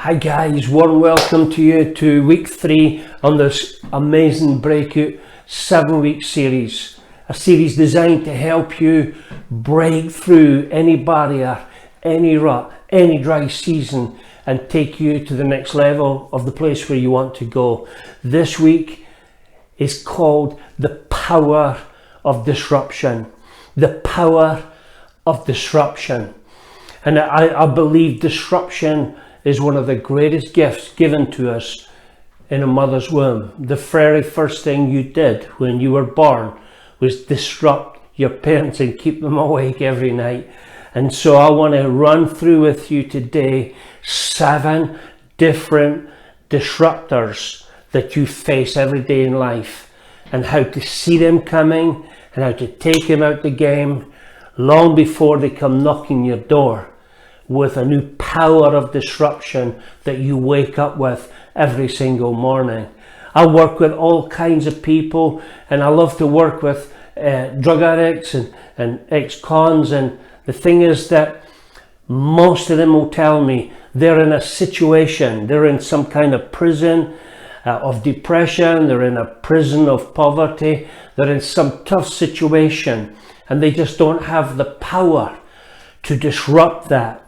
Hi guys, warm welcome to you to week 3 on this amazing breakout 7-week series. A series designed to help you break through any barrier, any rut, any dry season and take you to the next level of the place where you want to go. This week is called the power of disruption. The power of disruption. And I believe disruption is one of the greatest gifts given to us in a mother's womb. The very first thing you did when you were born was disrupt your parents and keep them awake every night. And so I want to run through with you today 7 different disruptors that you face every day in life, and how to see them coming and how to take them out the game long before they come knocking your door, with a new power of disruption that you wake up with every single morning. I work with all kinds of people, and I love to work with drug addicts and ex-cons, and the thing is that most of them will tell me they're in a situation, they're in some kind of prison of depression, they're in a prison of poverty, they're in some tough situation, and they just don't have the power to disrupt that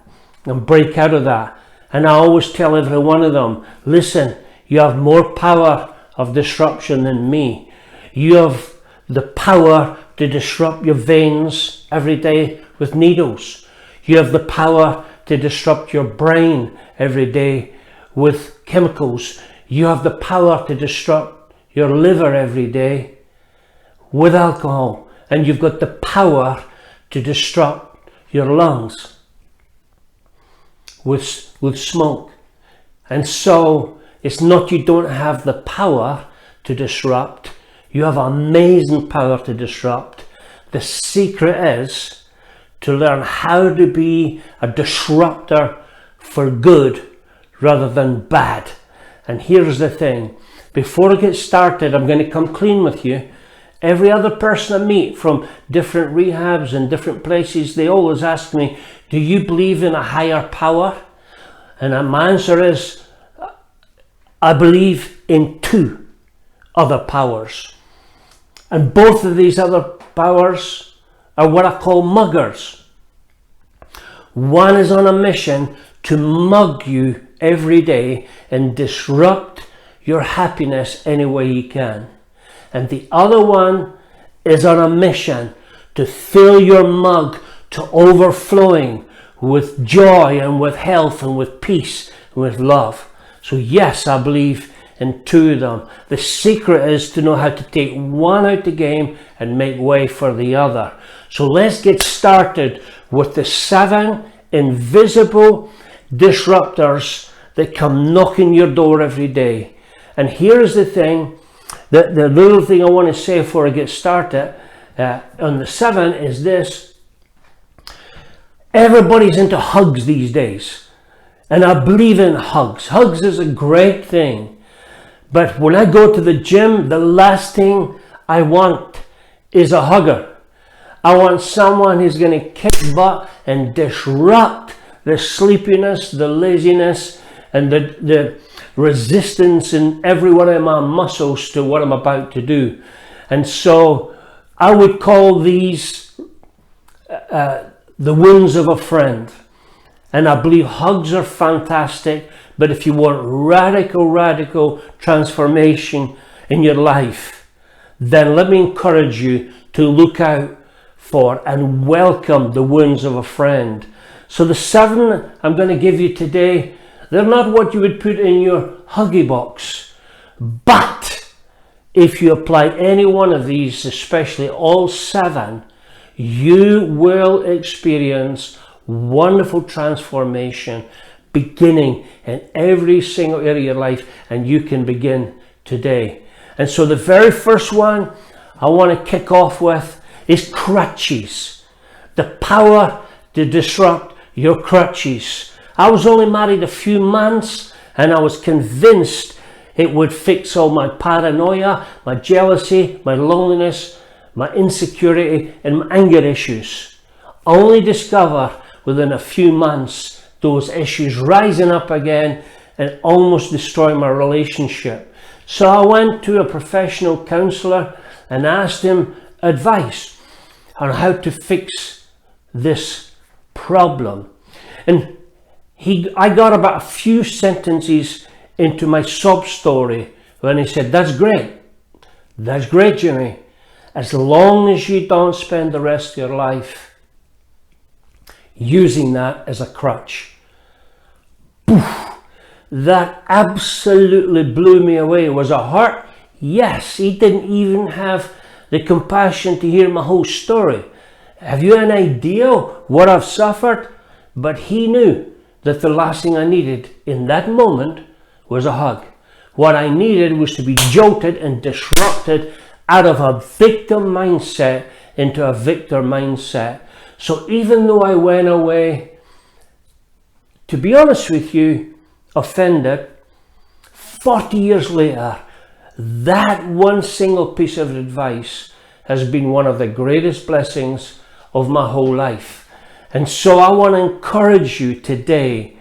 and break out of that. And I always tell every one of them, listen, you have more power of disruption than me. You have the power to disrupt your veins every day with needles. You have the power to disrupt your brain every day with chemicals. You have the power to disrupt your liver every day with alcohol. And you've got the power to disrupt your lungs with smoke. And so it's not you don't have the power to disrupt, you have amazing power to disrupt. The secret is to learn how to be a disruptor for good rather than bad. And here's the thing, before I get started, I'm going to come clean with you. Every other person I meet from different rehabs and different places, they always ask me, do you believe in a higher power? And my answer is, I believe in 2 other powers. And both of these other powers are what I call muggers. One is on a mission to mug you every day and disrupt your happiness any way he can. And the other one is on a mission to fill your mug to overflowing with joy and with health and with peace and with love. So yes, I believe in 2 of them. The secret is to know how to take one out the game and make way for the other. So let's get started with the 7 invisible disruptors that come knocking your door every day. And here's the thing, the little thing I want to say before I get started on the 7 is this. Everybody's into hugs these days, and I believe in hugs. Hugs is a great thing, but when I go to the gym, the last thing I want is a hugger. I want someone who's going to kick butt and disrupt the sleepiness, the laziness, and the resistance in every one of my muscles to what I'm about to do. And so I would call these the wounds of a friend. And I believe hugs are fantastic, but if you want radical transformation in your life, then let me encourage you to look out for and welcome the wounds of a friend. So the 7 I'm going to give you today, they're not what you would put in your huggy box, but if you apply any one of these, especially all 7, you will experience wonderful transformation beginning in every single area of your life, and you can begin today. And so the very first one I want to kick off with is crutches. The power to disrupt your crutches. I was only married a few months, and I was convinced it would fix all my paranoia, my jealousy, my loneliness, my insecurity and my anger issues. Only discover within a few months those issues rising up again and almost destroyed my relationship. So I went to a professional counselor and asked him advice on how to fix this problem. And I got about a few sentences into my sob story when he said, that's great, Jimmy, as long as you don't spend the rest of your life using that as a crutch. Poof, that absolutely blew me away. Was it hurt? Yes. He didn't even have the compassion to hear my whole story. Have you an idea what I've suffered? But he knew that the last thing I needed in that moment was a hug. What I needed was to be jolted and disrupted out of a victim mindset into a victor mindset. So even though I went away, to be honest with you, offended, 40 years later, that one single piece of advice has been one of the greatest blessings of my whole life. And so I want to encourage you today.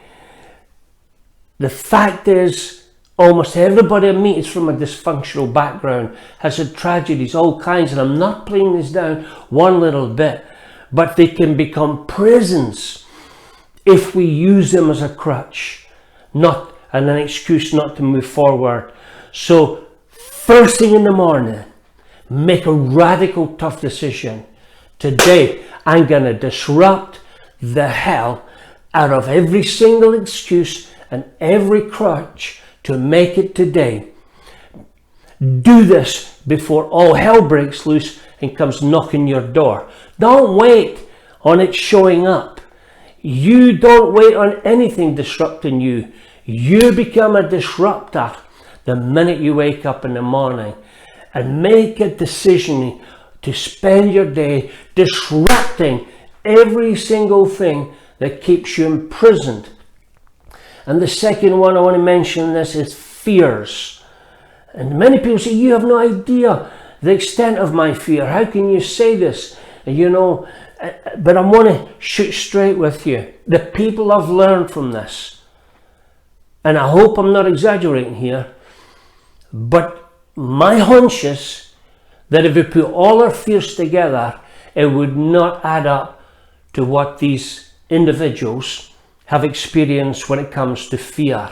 The fact is, almost everybody I meet is from a dysfunctional background, has had tragedies, all kinds, and I'm not playing this down one little bit, but they can become prisons if we use them as a crutch, not and an excuse not to move forward. So first thing in the morning, make a radical, tough decision. Today, I'm going to disrupt the hell out of every single excuse and every crutch to make it today. Do this before all hell breaks loose and comes knocking your door. Don't wait on it showing up. You don't wait on anything disrupting you. You become a disruptor the minute you wake up in the morning, and make a decision to spend your day disrupting every single thing that keeps you imprisoned. And the second one I want to mention this is fears. And many people say, you have no idea the extent of my fear. How can you say this? You know, but I want to shoot straight with you. The people I've learned from this, and I hope I'm not exaggerating here, but my hunch is that if we put all our fears together, it would not add up to what these individuals have experienced when it comes to fear.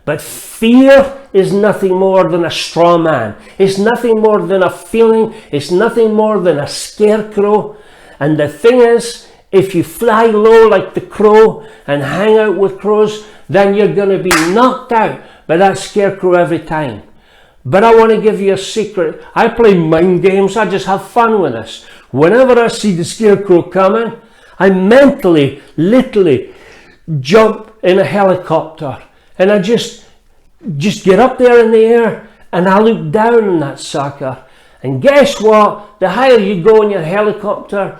But fear is nothing more than a straw man. It's nothing more than a feeling. It's nothing more than a scarecrow. And the thing is, if you fly low like the crow and hang out with crows, then you're going to be knocked out by that scarecrow every time. But I want to give you a secret. I play mind games. I just have fun with this. Whenever I see the scarecrow coming, I mentally, literally jump in a helicopter, and I just get up there in the air and I look down on that sucker. And guess what? The higher you go in your helicopter,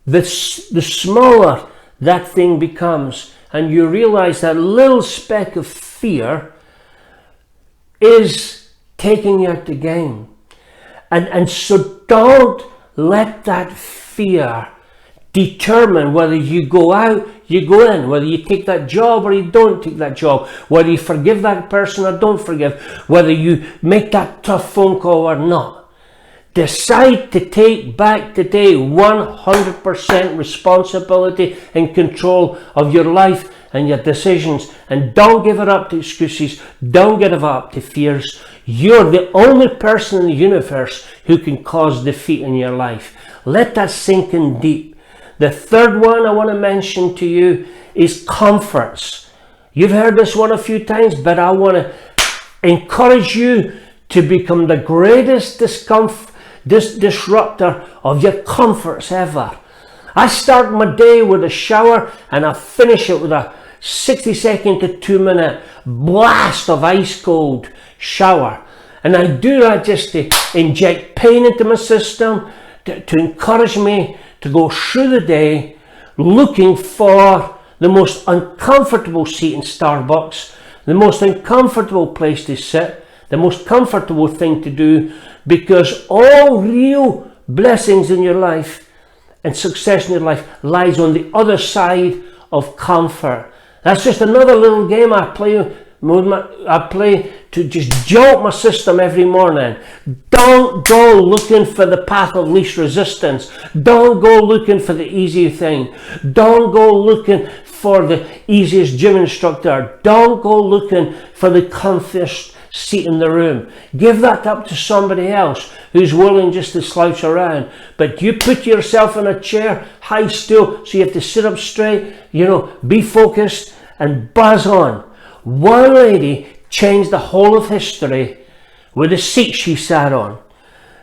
the smaller that thing becomes, and you realize that little speck of fear is taking you out the game. And so don't let that fear determine whether you go out, you go in, whether you take that job or you don't take that job, whether you forgive that person or don't forgive, whether you make that tough phone call or not. Decide to take back today 100% responsibility and control of your life and your decisions, and don't give it up to excuses. Don't give it up to fears. You're the only person in the universe who can cause defeat in your life. Let that sink in deep. The third one I want to mention to you is comforts. You've heard this one a few times, but I want to encourage you to become the greatest disruptor of your comforts ever. I start my day with a shower and I finish it with a 60-second to 2-minute blast of ice cold shower. And I do that just to inject pain into my system, to encourage me to go through the day looking for the most uncomfortable seat in Starbucks, the most uncomfortable place to sit, the most comfortable thing to do, because all real blessings in your life and success in your life lies on the other side of comfort. That's just another little game I play I play to just jolt my system every morning. Don't go looking for the path of least resistance. Don't go looking for the easy thing. Don't go looking for the easiest gym instructor. Don't go looking for the comfiest seat in the room. Give that up to somebody else who's willing just to slouch around. But you put yourself in a chair, high stool, so you have to sit up straight, be focused and buzz on. One lady changed the whole of history with the seat she sat on.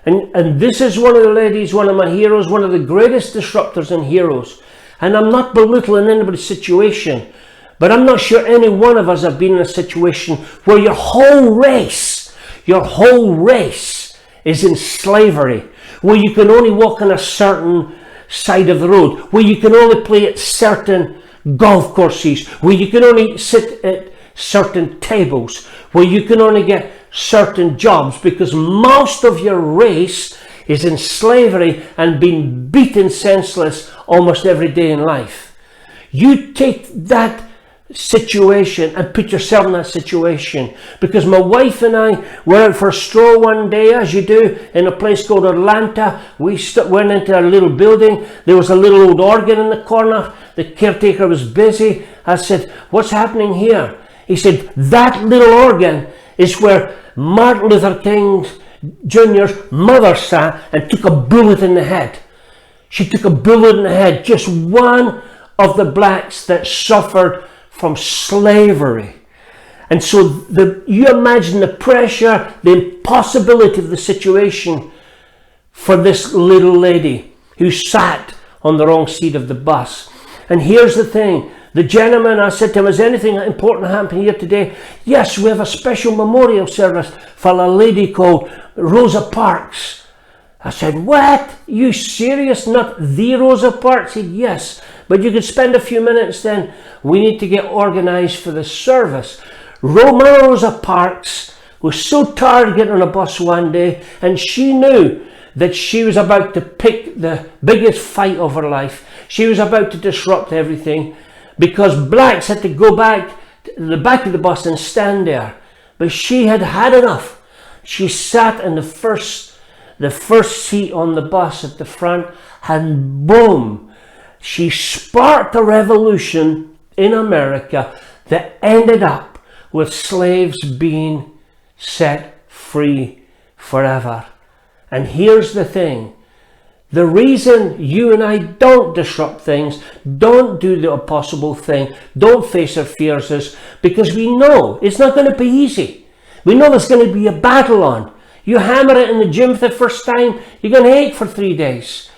And this is one of the ladies, one of my heroes, one of the greatest disruptors and heroes. And I'm not belittling anybody's situation, but I'm not sure any one of us have been in a situation where your whole race is in slavery, where you can only walk on a certain side of the road, where you can only play at certain golf courses, where you can only sit at certain tables, where you can only get certain jobs, because most of your race is in slavery and being beaten senseless almost every day in life. You take that situation and put yourself in that situation, because my wife and I were out for a stroll one day, as you do, in a place called Atlanta. We went into a little building. There was a little old organ in the corner. The caretaker was busy. I said, "What's happening here?" He said, "That little organ is where Martin Luther King Jr.'s mother sat and took a bullet in the head." She took a bullet in the head, just one of the blacks that suffered from slavery. And so you imagine the pressure, the impossibility of the situation for this little lady who sat on the wrong seat of the bus. And here's the thing. The gentleman, I said to him, "Is anything important happening here today?" "Yes, we have a special memorial service for a lady called Rosa Parks." I said, "What? You serious? Not the Rosa Parks?" He said, "Yes, but you could spend a few minutes then. We need to get organized for the service." Rosa Parks was so tired getting on a bus one day, and she knew that she was about to pick the biggest fight of her life. She was about to disrupt everything, because blacks had to go back to the back of the bus and stand there. But she had had enough. She sat in the first seat on the bus at the front, and boom, she sparked a revolution in America that ended up with slaves being set free forever. And here's the thing. The reason you and I don't disrupt things, don't do the impossible thing, don't face our fears, is because we know it's not going to be easy. We know there's going to be a battle on. You hammer it in the gym for the first time, you're going to ache for 3 days.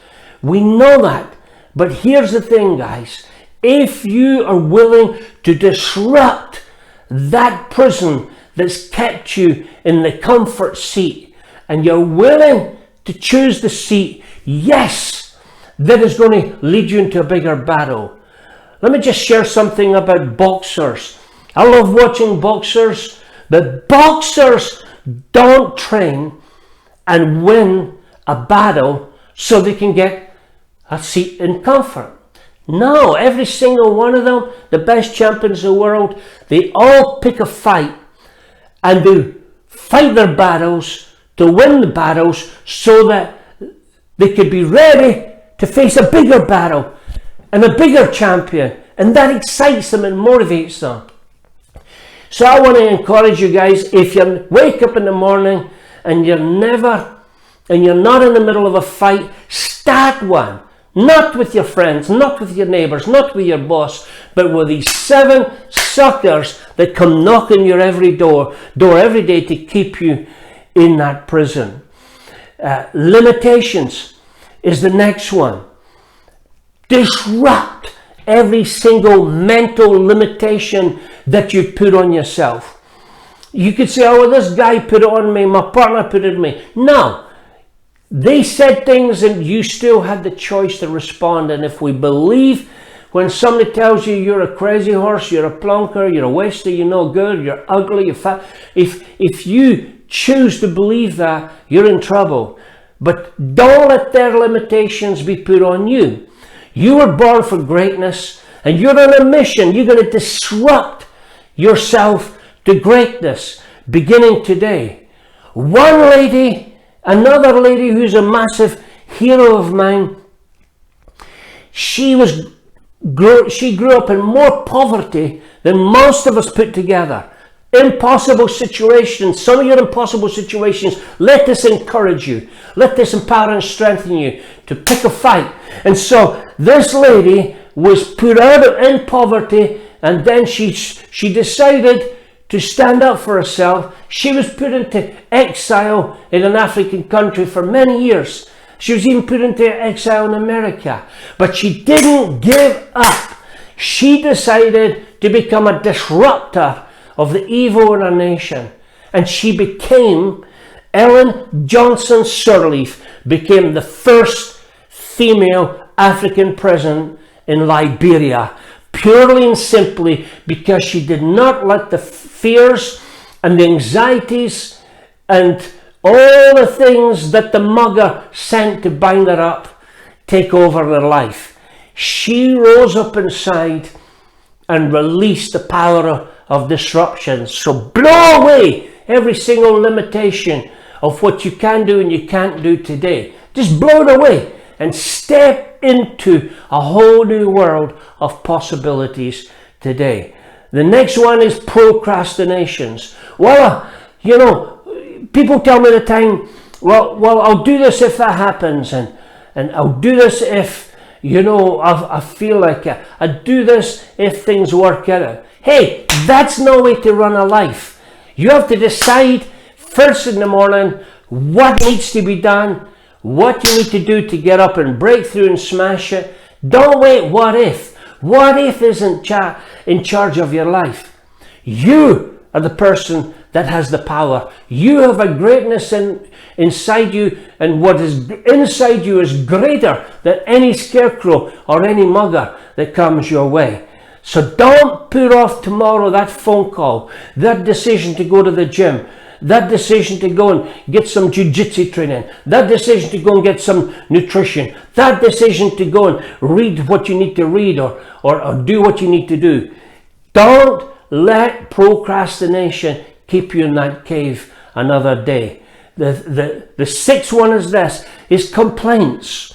We know that. But here's the thing, guys. If you are willing to disrupt that prison that's kept you in the comfort seat, and you're willing to choose the seat, yes, that is going to lead you into a bigger battle. Let me just share something about boxers. I love watching boxers, but boxers don't train and win a battle so they can get a seat in comfort. No, every single one of them, the best champions in the world, they all pick a fight, and they fight their battles to win the battles so that they could be ready to face a bigger battle and a bigger champion, and that excites them and motivates them. So I want to encourage you guys, if you wake up in the morning and you're not in the middle of a fight, start one. Not with your friends, not with your neighbors, not with your boss, but with these 7 suckers that come knocking your every door every day to keep you in that prison. Limitations is the next one. Disrupt every single mental limitation that you put on yourself. You could say, "Oh, well, this guy put it on me, my partner put it on me." No. They said things and you still had the choice to respond. And if we believe when somebody tells you you're a crazy horse, you're a plonker, you're a waster, you're no good, you're ugly, you're fat, if you choose to believe that, you're in trouble. But don't let their limitations be put on you. You were born for greatness, and you're on a mission. You're going to disrupt yourself to greatness beginning today. One lady, another lady who's a massive hero of mine, she grew up in more poverty than most of us put together. Impossible situations, some of your impossible situations, let this encourage you. Let this empower and strengthen you to pick a fight. And so this lady was put out in poverty, and then she decided to stand up for herself. She was put into exile in an African country for many years. She was even put into exile in America. But she didn't give up. She decided to become a disruptor of the evil in our nation. And she became, Ellen Johnson Sirleaf became the first female African president in Liberia, purely and simply because she did not let the fears and the anxieties and all the things that the mugger sent to bind her up take over her life. She rose up inside and released the power of disruption. So blow away every single limitation of what you can do and you can't do today. Just blow it away and step into a whole new world of possibilities today. The next one is procrastinations. Well, people tell me the time, well, I'll do this if that happens, and I'll do this if, I feel like it. I do this if things work out. Hey, that's no way to run a life. You have to decide first in the morning what needs to be done, what you need to do to get up and break through and smash it. Don't wait, what if? What if isn't in charge of your life? You are the person that has the power. You have a greatness inside you, and what is inside you is greater than any scarecrow or any mugger that comes your way. So don't put off tomorrow that phone call, that decision to go to the gym, that decision to go and get some jiu-jitsu training, that decision to go and get some nutrition, that decision to go and read what you need to read or do what you need to do. Don't let procrastination keep you in that cave another day. The sixth one is this, is complaints.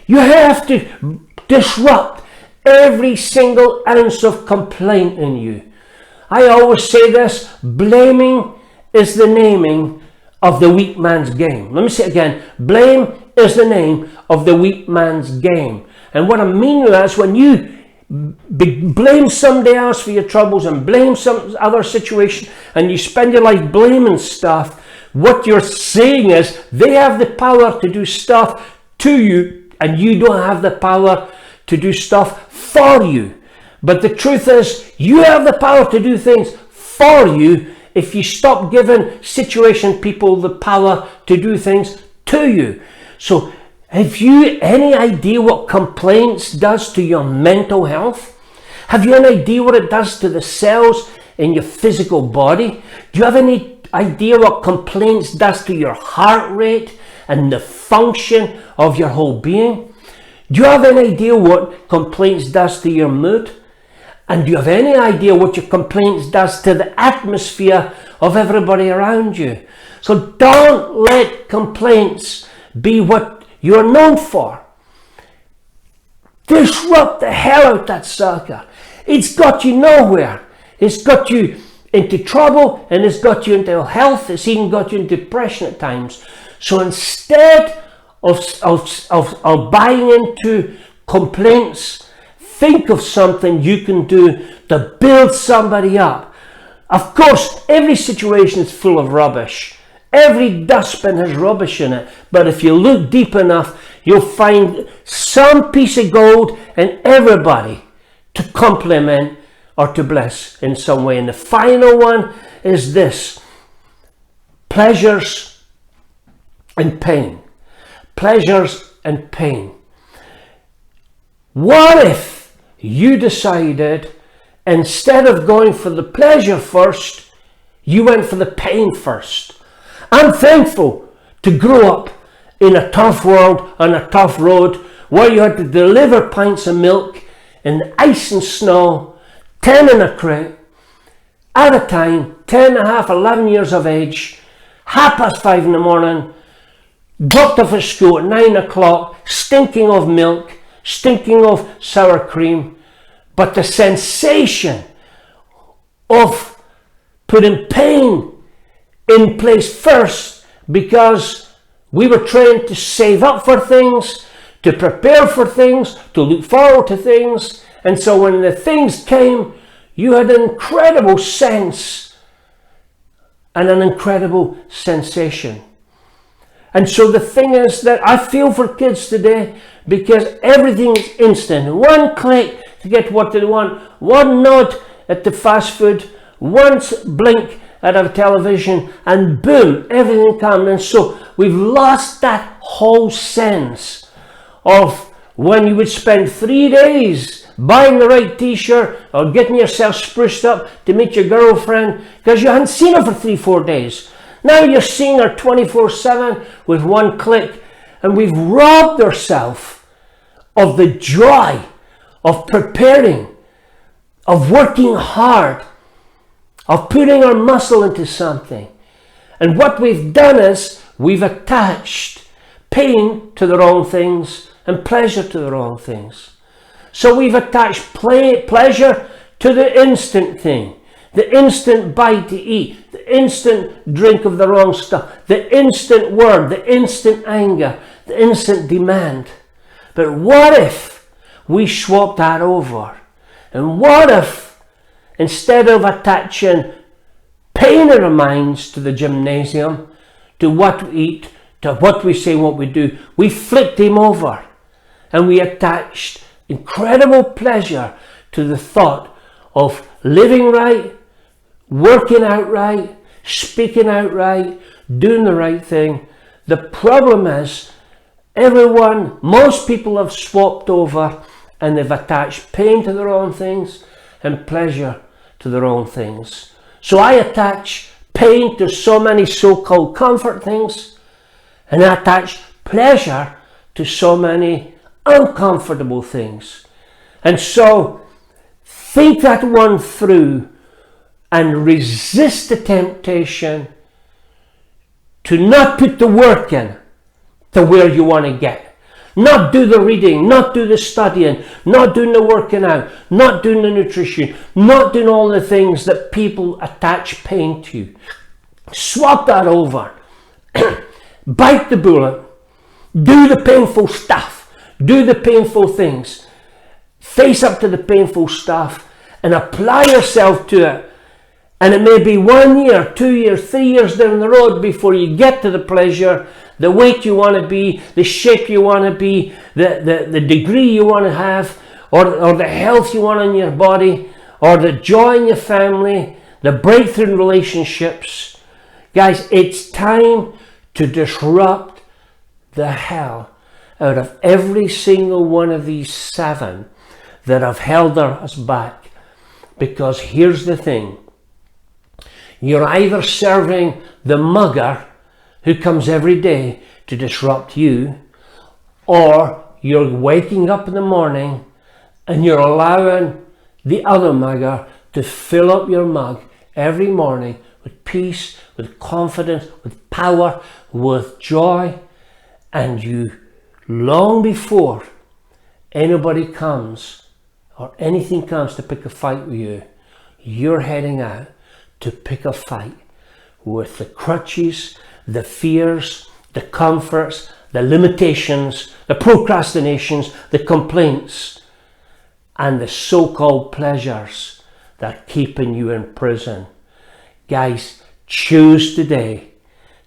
You have to disrupt every single ounce of complaint in you. I always say this, blaming is the naming of the weak man's game. Let me say it again. Blame is the name of the weak man's game. And what I mean by that is when you blame somebody else for your troubles and blame some other situation and you spend your life blaming stuff, what you're saying is they have the power to do stuff to you and you don't have the power to do stuff for you. But the truth is you have the power to do things for you if you stop giving situation people the power to do things to you. So have you any idea what complaints does to your mental health? Have you any idea what it does to the cells in your physical body? Do you have any idea what complaints does to your heart rate and the function of your whole being? Do you have any idea what complaints does to your mood? And do you have any idea what your complaints does to the atmosphere of everybody around you? So don't let complaints be what you're known for. Disrupt the hell out that sucker. It's got you nowhere. It's got you into trouble and it's got you into health. It's even got you into depression at times. So instead of buying into complaints, think of something you can do to build somebody up. Of course, every situation is full of rubbish. Every dustbin has rubbish in it. But if you look deep enough, you'll find some piece of gold in everybody to complement or to bless in some way. And the final one is this: pleasures and pain. Pleasures and pain. What if you decided instead of going for the pleasure first, you went for the pain first? I'm thankful to grow up in a tough world, on a tough road, where you had to deliver pints of milk in the ice and snow, 10 in a crate, at a time, 10 and a half, 11 years of age, 5:30 in the morning, dropped off at school at 9 o'clock, stinking of milk, stinking of sour cream. But the sensation of putting pain in place first, because we were trained to save up for things, to prepare for things, to look forward to things. And so when the things came, you had an incredible sense and an incredible sensation. And so the thing is that I feel for kids today, because everything is instant. One click to get what they want, one nod at the fast food, one blink at a television, and boom, everything comes. And so we've lost that whole sense of when you would spend 3 days buying the right t-shirt or getting yourself spruced up to meet your girlfriend because you hadn't seen her for 3-4 days. Now you're seeing her 24/7 with one click, and we've robbed ourselves of the joy of preparing, of working hard, of putting our muscle into something. And what we've done is we've attached pain to the wrong things and pleasure to the wrong things. So we've attached pleasure to the instant thing, the instant bite to eat, the instant drink of the wrong stuff, the instant word, the instant anger, the instant demand. But what if we swap that over? And what if, instead of attaching pain in our minds to the gymnasium, to what we eat, to what we say, what we do, we flipped him over and we attached incredible pleasure to the thought of living right, working out right, speaking out right, doing the right thing. The problem is most people have swapped over and they've attached pain to the wrong things and pleasure to the wrong things. So I attach pain to so many so-called comfort things, and I attach pleasure to so many uncomfortable things. And so think that one through and resist the temptation to not put the work in to where you want to get. Not do the reading, not do the studying, not doing the working out, not doing the nutrition, not doing all the things that people attach pain to. Swap that over. Bite the bullet. Do the painful stuff. Do the painful things. Face up to the painful stuff and apply yourself to it. And it may be 1 year, 2 years, 3 years down the road before you get to the pleasure, the weight you want to be, the shape you want to be, the degree you want to have, or the health you want in your body, or the joy in your family, the breakthrough in relationships. Guys, it's time to disrupt the hell out of every single one of these 7 that have held us back. Because here's the thing. You're either serving the mugger who comes every day to disrupt you, or you're waking up in the morning and you're allowing the other mugger to fill up your mug every morning with peace, with confidence, with power, with joy. And you, long before anybody comes or anything comes to pick a fight with you, you're heading out to pick a fight with the crutches, the fears, the comforts, the limitations, the procrastinations, the complaints, and the so-called pleasures that are keeping you in prison. Guys, choose today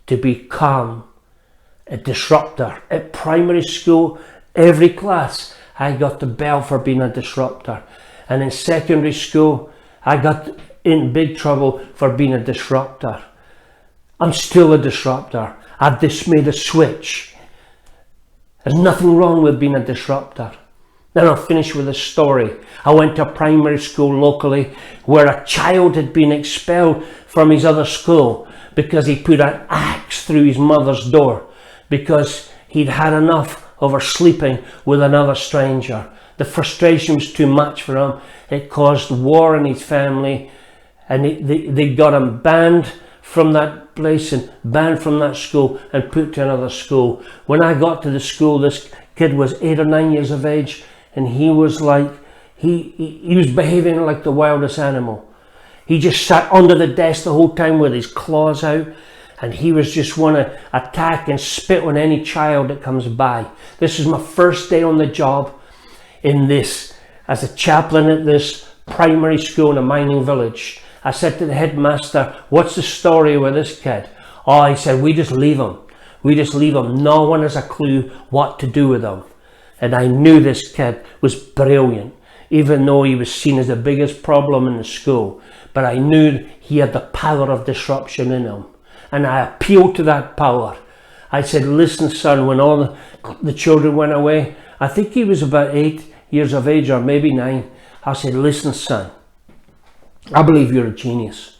to become a disruptor. At primary school, every class, I got the bell for being a disruptor. And in secondary school, I got in big trouble for being a disruptor. I'm still a disruptor. I've just made a switch. There's nothing wrong with being a disruptor. Then I'll finish with a story. I went to a primary school locally where a child had been expelled from his other school because he put an axe through his mother's door because he'd had enough of her sleeping with another stranger. The frustration was too much for him. It caused war in his family. and they got him banned from that place and banned from that school and put to another school. When I got to the school, this kid was 8 or 9 years of age, and he was like, he was behaving like the wildest animal. He just sat under the desk the whole time with his claws out, and he was just want to attack and spit on any child that comes by. This is my first day on the job in this, as a chaplain at this primary school in a mining village. I said to the headmaster, what's the story with this kid? Oh, he said, we just leave him. We just leave him. No one has a clue what to do with him. And I knew this kid was brilliant, even though he was seen as the biggest problem in the school. But I knew he had the power of disruption in him. And I appealed to that power. I said, listen, son, when all the children went away, I think he was about 8 years of age or maybe 9. I said, listen, son, I believe you're a genius.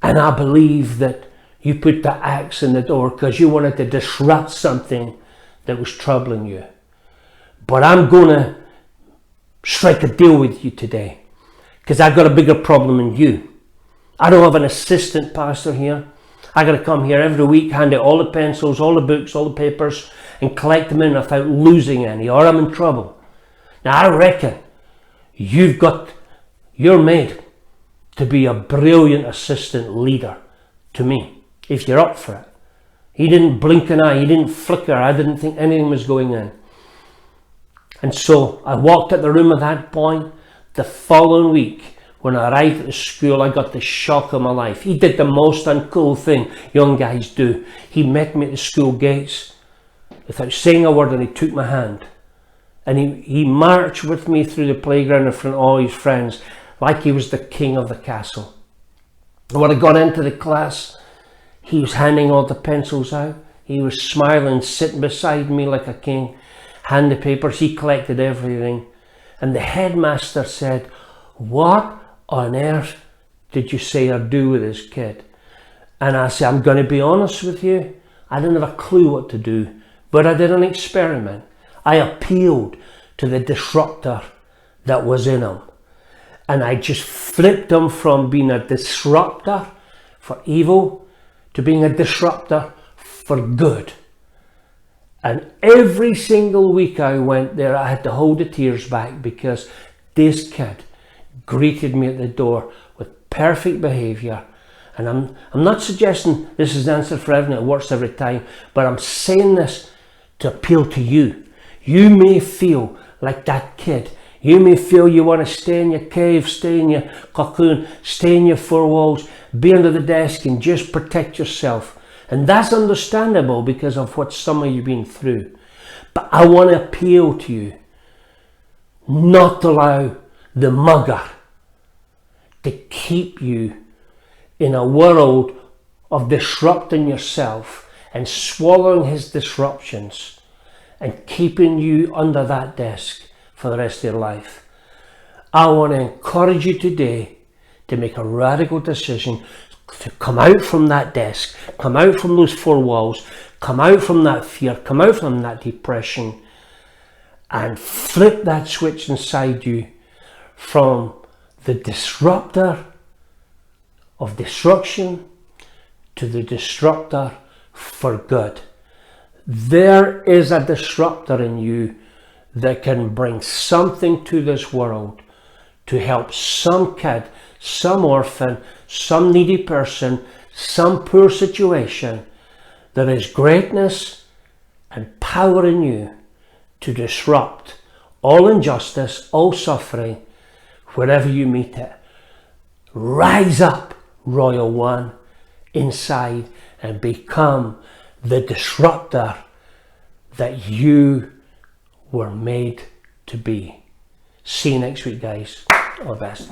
And I believe that you put the axe in the door because you wanted to disrupt something that was troubling you. But I'm going to strike a deal with you today because I've got a bigger problem than you. I don't have an assistant pastor here. I got to come here every week, hand out all the pencils, all the books, all the papers, and collect them in without losing any, or I'm in trouble. Now I reckon you're made to be a brilliant assistant leader to me, if you're up for it. He didn't blink an eye, he didn't flicker, I didn't think anything was going in. And so I walked at the room at that point. The following week, when I arrived at the school, I got the shock of my life. He did the most uncool thing young guys do. He met me at the school gates without saying a word, and he took my hand. And he marched with me through the playground in front of all his friends like he was the king of the castle. And when I got into the class, he was handing all the pencils out. He was smiling, sitting beside me like a king. Hand the papers, he collected everything. And the headmaster said, what on earth did you say or do with this kid? And I said, I'm going to be honest with you, I didn't have a clue what to do, but I did an experiment. I appealed to the disruptor that was in him, and I just flipped him from being a disruptor for evil to being a disruptor for good. And every single week I went there, I had to hold the tears back because this kid greeted me at the door with perfect behaviour. And I'm not suggesting this is the answer for everything, it works every time, but I'm saying this to appeal to you. You may feel like that kid. You may feel you want to stay in your cave, stay in your cocoon, stay in your four walls, be under the desk and just protect yourself. And that's understandable because of what some of you have been through. But I want to appeal to you not to allow the mugger to keep you in a world of disrupting yourself and swallowing his disruptions and keeping you under that desk for the rest of your life. I want to encourage you today to make a radical decision to come out from that desk, come out from those four walls, come out from that fear, come out from that depression, and flip that switch inside you from the disruptor of destruction to the disruptor for good. There is a disruptor in you that can bring something to this world to help some kid, some orphan, some needy person, some poor situation. There is greatness and power in you to disrupt all injustice, all suffering, wherever you meet it. Rise up, Royal One, inside and become the disruptor that you were made to be. See you next week, guys. All the best.